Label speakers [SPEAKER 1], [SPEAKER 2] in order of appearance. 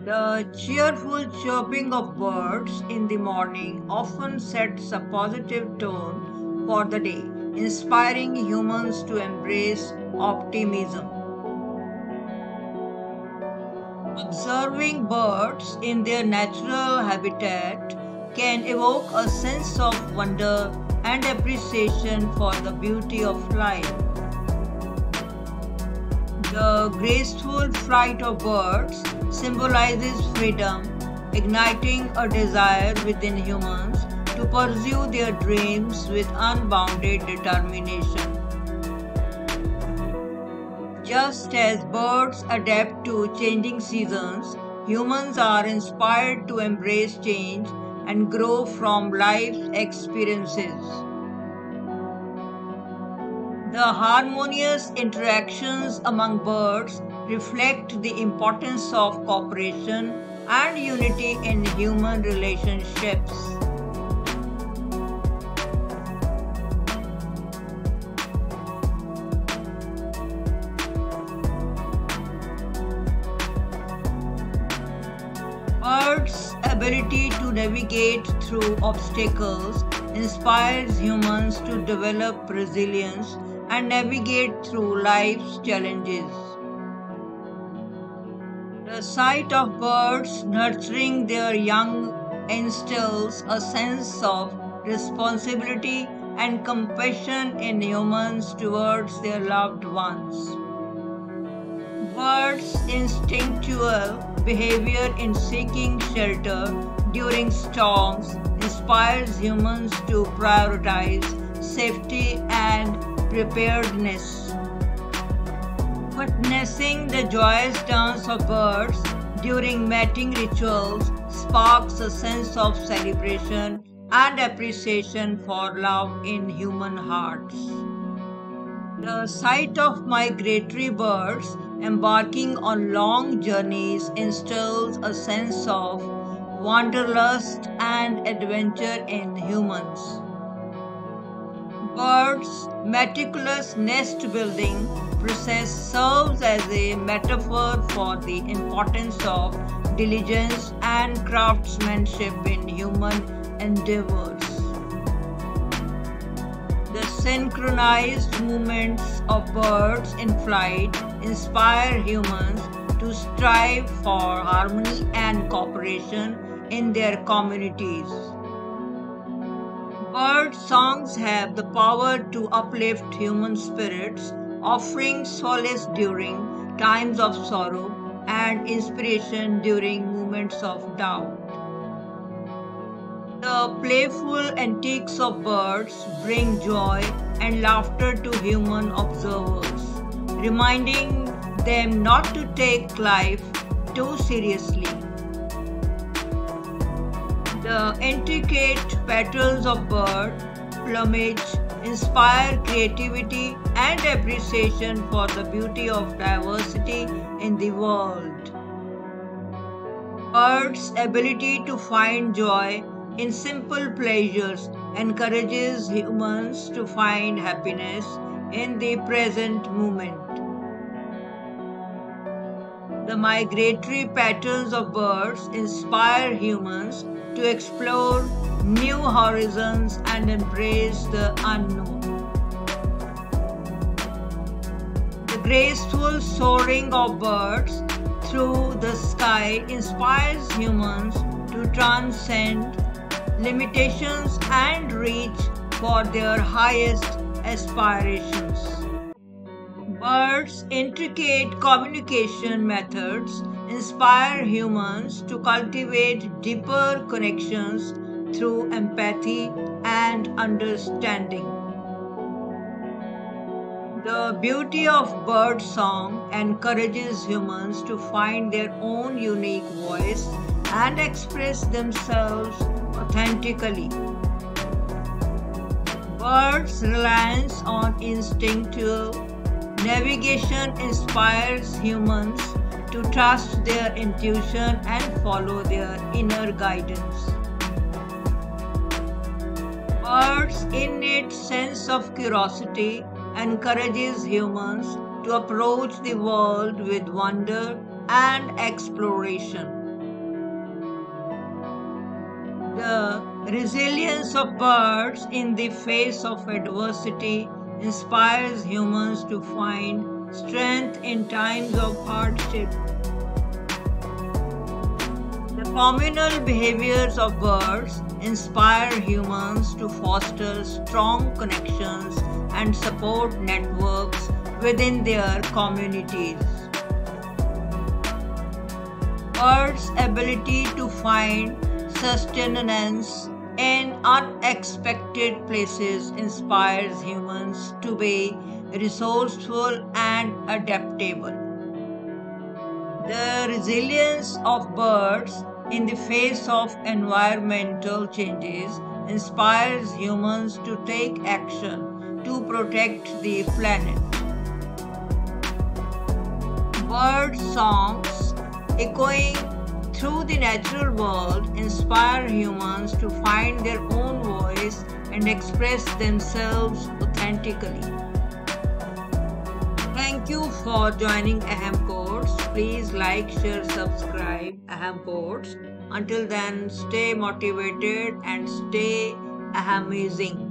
[SPEAKER 1] The cheerful chirping of birds in the morning often sets a positive tone for the day, inspiring humans to embrace optimism. Observing birds in their natural habitat can evoke a sense of wonder and appreciation for the beauty of life. The graceful flight of birds symbolizes freedom, igniting a desire within humans to pursue their dreams with unbounded determination. Just as birds adapt to changing seasons, humans are inspired to embrace change and grow from life's experiences. The harmonious interactions among birds reflect the importance of cooperation and unity in human relationships. Birds' ability to navigate through obstacles inspires humans to develop resilience and navigate through life's challenges. The sight of birds nurturing their young instills a sense of responsibility and compassion in humans towards their loved ones. Birds' instinctual behavior in seeking shelter during storms inspires humans to prioritize safety and preparedness. Witnessing the joyous dance of birds during mating rituals sparks a sense of celebration and appreciation for love in human hearts. The sight of migratory birds embarking on long journeys instills a sense of wanderlust and adventure in humans. Birds' meticulous nest building process serves as a metaphor for the importance of diligence and craftsmanship in human endeavors. The synchronized movements of birds in flight inspire humans to strive for harmony and cooperation in their communities. Bird songs have the power to uplift human spirits, offering solace during times of sorrow and inspiration during moments of doubt. The playful antics of birds bring joy and laughter to human observers, reminding them not to take life too seriously. The intricate patterns of bird plumage inspire creativity and appreciation for the beauty of diversity in the world. Birds' ability to find joy in simple pleasures encourages humans to find happiness in the present moment. The migratory patterns of birds inspire humans to explore new horizons and embrace the unknown. The graceful soaring of birds through the sky inspires humans to transcend limitations and reach for their highest aspirations. Birds' intricate communication methods inspire humans to cultivate deeper connections through empathy and understanding. The beauty of bird song encourages humans to find their own unique voice and express themselves authentically. Birds' reliance on instinctual navigation inspires humans to trust their intuition and follow their inner guidance. Birds' innate sense of curiosity encourages humans to approach the world with wonder and exploration. The resilience of birds in the face of adversity inspires humans to find strength in times of hardship. The communal behaviors of birds inspire humans to foster strong connections and support networks within their communities. Birds' ability to find sustenance in unexpected places inspires humans to be resourceful and adaptable. The resilience of birds in the face of environmental changes inspires humans to take action to protect the planet. Bird songs echoing through the natural world inspire humans to find their own voice and express themselves authentically. Thank you for joining Aham Quotes. Please like, share, subscribe Aham Quotes. Until then, stay motivated and stay amazing.